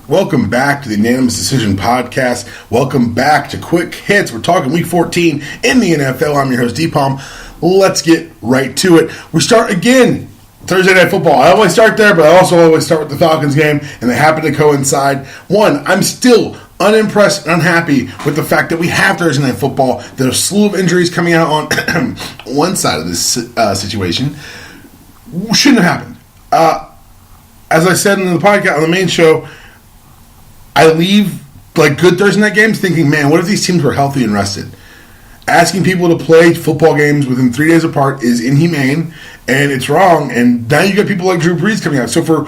Welcome back to the Unanimous Decision Podcast. Welcome back to Quick Hits. We're talking Week 14 in the NFL. I'm your host, D-Palm. Let's get right to it. We start again Thursday Night Football. I always start there, but I also always start with the Falcons game, and they happen to coincide. One, I'm still unimpressed and unhappy with the fact that we have Thursday Night Football. There's a slew of injuries coming out on one side of this situation. Shouldn't have happened. As I said in the podcast, on the main show, I leave like good Thursday night games thinking, man, what if these teams were healthy and rested? Asking people to play football games within 3 days apart is inhumane, and it's wrong. And now you got people like Drew Brees coming out. So for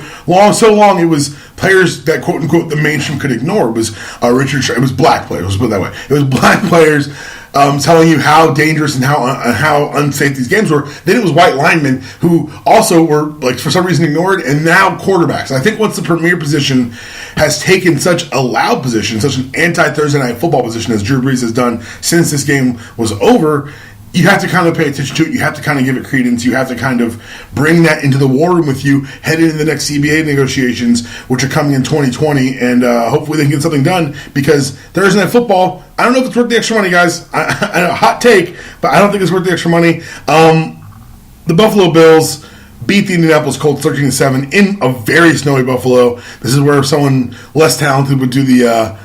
so long, it was players that quote unquote the mainstream could ignore. It was it was black players. Let's put it that way. It was black players telling you how dangerous and how unsafe these games were. Then it was white linemen who also were like for some reason ignored, and now quarterbacks. I think once the premier position has taken such a loud position, such an anti-Thursday night football position as Drew Brees has done since this game was over, you have to kind of pay attention to it. You have to kind of give it credence. You have to kind of bring that into the war room with you heading into the next CBA negotiations, which are coming in 2020, and hopefully they can get something done because Thursday Night Football, I don't know if it's worth the extra money, guys. I know, hot take, but I don't think it's worth the extra money. The Buffalo Bills beat the Indianapolis Colts 13-7 in a very snowy Buffalo. This is where someone less talented would do the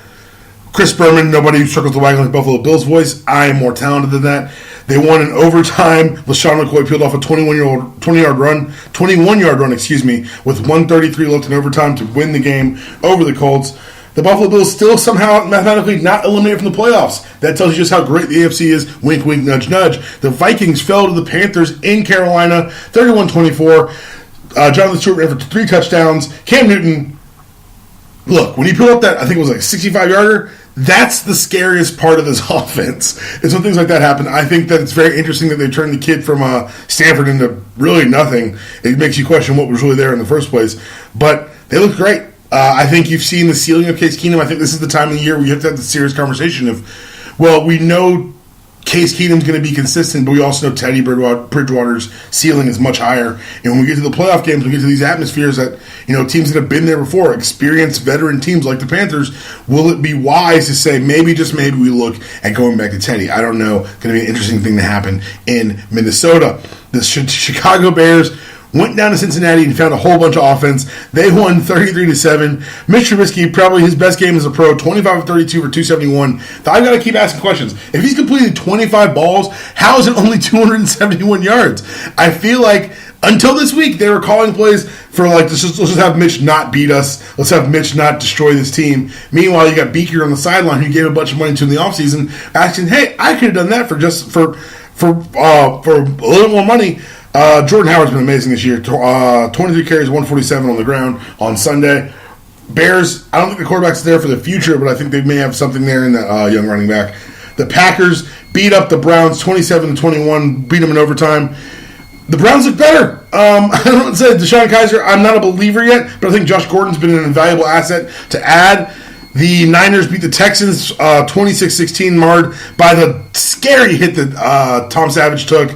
Chris Berman, nobody circles the wagon like Buffalo Bills voice. I am more talented than that. They won in overtime. LaShawn McCoy peeled off a 21-yard run, with 1:33 left in overtime to win the game over the Colts. The Buffalo Bills still somehow mathematically not eliminated from the playoffs. That tells you just how great the AFC is. Wink, wink, nudge, nudge. The Vikings fell to the Panthers in Carolina, 31-24. Jonathan Stewart ran for 3 touchdowns. Cam Newton, look, when he pulled up that, I think it was like 65-yarder, that's the scariest part of this offense. It's when things like that happen. I think that it's very interesting that they turned the kid from Stanford into really nothing. It makes you question what was really there in the first place. But they look great. I think you've seen the ceiling of Case Keenum. I think this is the time of the year where you have to have the serious conversation of, well, we know Case Keenum's going to be consistent, but we also know Teddy Bridgewater's ceiling is much higher. And when we get to the playoff games, we get to these atmospheres that, teams that have been there before, experienced veteran teams like the Panthers, will it be wise to say maybe, just maybe, we look at going back to Teddy? I don't know. Going to be an interesting thing to happen in Minnesota. The Chicago Bears went down to Cincinnati and found a whole bunch of offense. They won 33-7. Mitch Trubisky, probably his best game as a pro, 25-32 for 271. I've got to keep asking questions. If he's completed 25 balls, how is it only 271 yards? I feel like until this week, they were calling plays for like, let's just have Mitch not beat us. Let's have Mitch not destroy this team. Meanwhile, you got Beaker on the sideline who gave a bunch of money to in the offseason, asking, hey, I could have done that for a little more money. Jordan Howard's been amazing this year. 23 carries, 147 on the ground on Sunday. Bears, I don't think the quarterback's there for the future, but I think they may have something there in that young running back. The Packers beat up the Browns 27-21, beat them in overtime. The Browns look better. I don't know what to say. Deshaun Kaiser, I'm not a believer yet, but I think Josh Gordon's been an invaluable asset to add. The Niners beat the Texans 26-16, marred by the scary hit that Tom Savage took.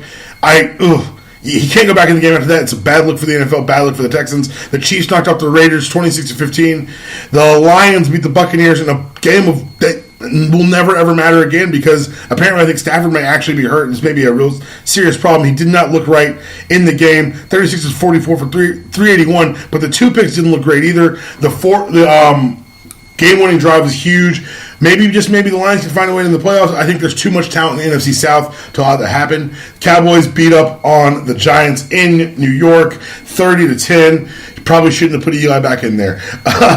He can't go back in the game after that. It's a bad look for the NFL, bad look for the Texans. The Chiefs knocked off the Raiders 26-15. The Lions beat the Buccaneers in a game that will never, ever matter again because apparently I think Stafford may actually be hurt. This may be a real serious problem. He did not look right in the game. 36-44 for 381, but the 2 picks didn't look great either. The game-winning drive was huge. Maybe the Lions can find a way in the playoffs. I think there's too much talent in the NFC South to allow that to happen. Cowboys beat up on the Giants in New York, 30-10. Probably shouldn't have put Eli back in there.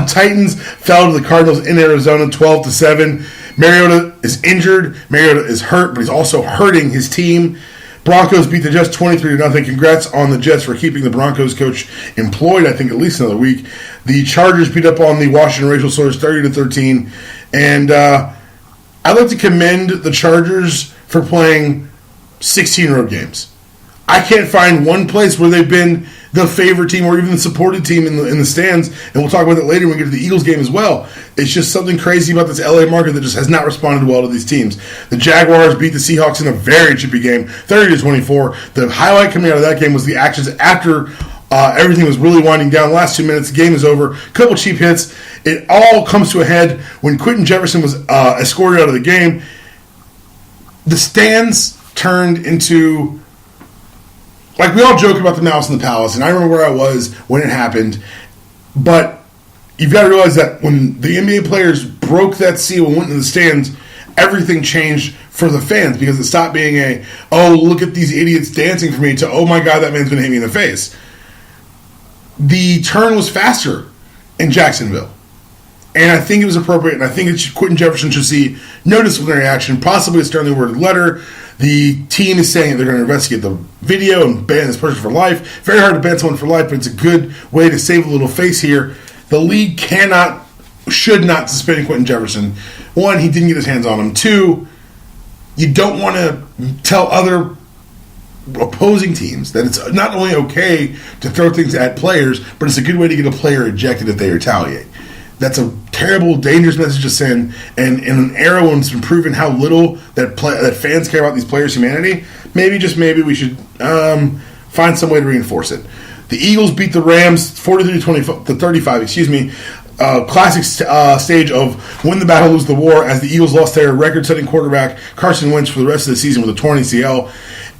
Titans fell to the Cardinals in Arizona, 12-7. Mariota is injured. Mariota is hurt, but he's also hurting his team. Broncos beat the Jets 23-0. Congrats on the Jets for keeping the Broncos coach employed, I think, at least another week. The Chargers beat up on the Washington Racial Slurs 30-13. And I'd like to commend the Chargers for playing 16 road games. I can't find one place where they've been the favorite team or even the supported team in the stands, and we'll talk about that later when we get to the Eagles game as well. It's just something crazy about this LA market that just has not responded well to these teams. The Jaguars beat the Seahawks in a very chippy game, 30-24. The highlight coming out of that game was the actions after Everything was really winding down. Last 2 minutes, the game is over. Couple cheap hits. It all comes to a head when Quentin Jefferson was escorted out of the game. The stands turned into, like, we all joke about the mouse in the palace, and I remember where I was when it happened. But you've got to realize that when the NBA players broke that seal and went into the stands, everything changed for the fans, because it stopped being a, oh, look at these idiots dancing for me, to, oh my God, that man's going to hit me in the face. The turn was faster in Jacksonville. And I think it was appropriate, and I think Quentin Jefferson should see no disciplinary action, possibly a sternly worded letter. The team is saying that they're going to investigate the video and ban this person for life. Very hard to ban someone for life, but it's a good way to save a little face here. The league should not suspend Quentin Jefferson. One, he didn't get his hands on him. Two, you don't want to tell other opposing teams that it's not only okay to throw things at players, but it's a good way to get a player ejected if they retaliate. That's a terrible, dangerous message to send. And in an era when it's been proven how little that fans care about these players' humanity, maybe, just maybe, we should find some way to reinforce it. The Eagles beat the Rams 43-35. Classic stage of win the battle, lose the war, as the Eagles lost their record-setting quarterback Carson Wentz for the rest of the season with a torn ACL.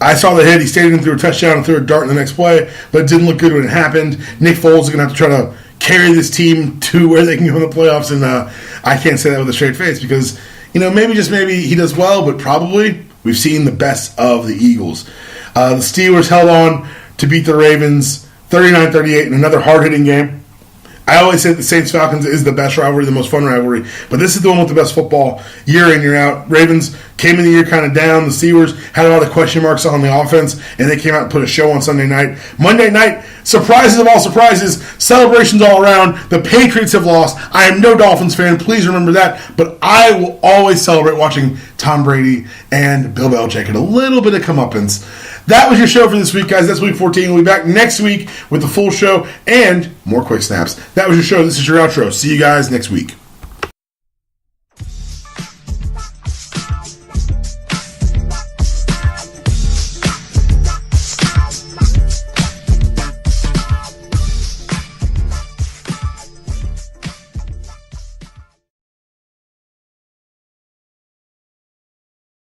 I saw the hit. He stayed in, threw a touchdown, and threw a dart in the next play, but it didn't look good when it happened. Nick Foles is going to have to try to carry this team to where they can go in the playoffs, and I can't say that with a straight face, because, maybe, just maybe, he does well, but probably we've seen the best of the Eagles. The Steelers held on to beat the Ravens 39-38 in another hard-hitting game. I always say the Saints-Falcons is the best rivalry, the most fun rivalry, but this is the one with the best football year in, year out. Ravens came in the year kind of down. The Steelers had a lot of question marks on the offense, and they came out and put a show on Sunday night. Monday night, surprises of all surprises, celebrations all around. The Patriots have lost. I am no Dolphins fan, please remember that, but I will always celebrate watching Tom Brady and Bill Belichick get a little bit of comeuppance. That was your show for this week, guys. That's week 14. We'll be back next week with the full show and more quick snaps. That was your show. This is your outro. See you guys next week.